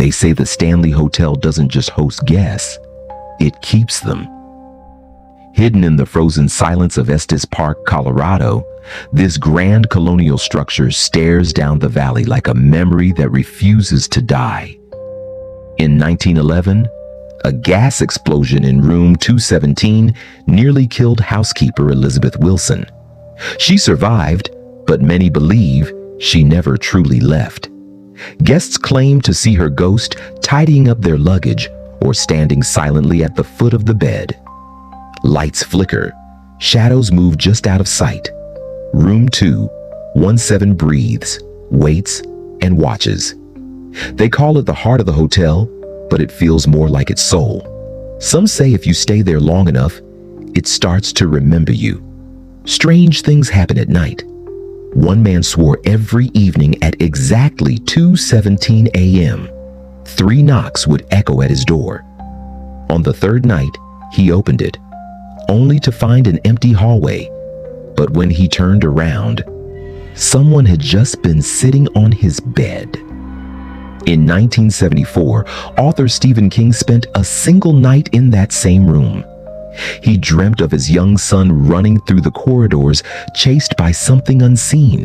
They say the Stanley Hotel doesn't just host guests, it keeps them. Hidden in the frozen silence of Estes Park, Colorado, this grand colonial structure stares down the valley like a memory that refuses to die. In 1911, a gas explosion in room 217 nearly killed housekeeper Elizabeth Wilson. She survived, but many believe she never truly left. Guests claim to see her ghost tidying up their luggage or standing silently at the foot of the bed. Lights flicker, shadows move just out of sight. Room 217 breathes, waits, and watches. They call it the heart of the hotel, but it feels more like its soul. Some say if you stay there long enough, it starts to remember you. Strange things happen at night. One man swore every evening at exactly 2:17 a.m., 3 knocks would echo at his door. On the third night, he opened it, only to find an empty hallway. But when he turned around, someone had just been sitting on his bed. In 1974, author Stephen King spent a single night in that same room. He dreamt of his young son running through the corridors, chased by something unseen.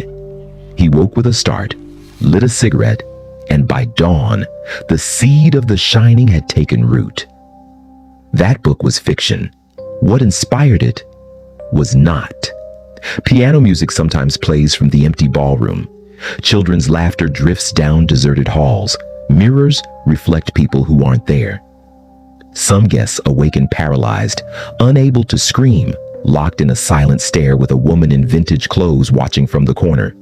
He woke with a start, lit a cigarette, and by dawn, the seed of The Shining had taken root. That book was fiction. What inspired it was not. Piano music sometimes plays from the empty ballroom. Children's laughter drifts down deserted halls. Mirrors reflect people who aren't there. Some guests awaken paralyzed, unable to scream, locked in a silent stare with a woman in vintage clothes watching from the corner.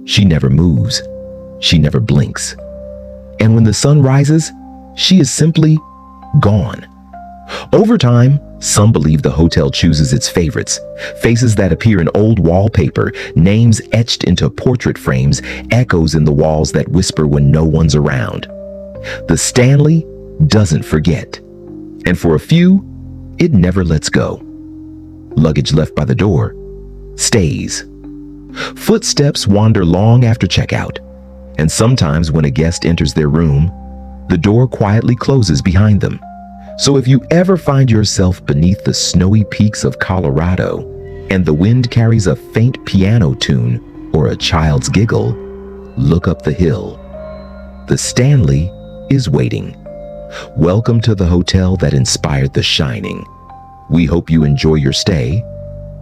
She never moves. She never blinks. And when the sun rises, she is simply gone. Over time, some believe the hotel chooses its favorites, faces that appear in old wallpaper, names etched into portrait frames, echoes in the walls that whisper when no one's around. The Stanley doesn't forget. And for a few, it never lets go. Luggage left by the door stays. Footsteps wander long after checkout, and sometimes when a guest enters their room, the door quietly closes behind them. So if you ever find yourself beneath the snowy peaks of Colorado and the wind carries a faint piano tune or a child's giggle, look up the hill. The Stanley is waiting. Welcome to the hotel that inspired The Shining. We hope you enjoy your stay,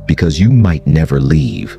because you might never leave.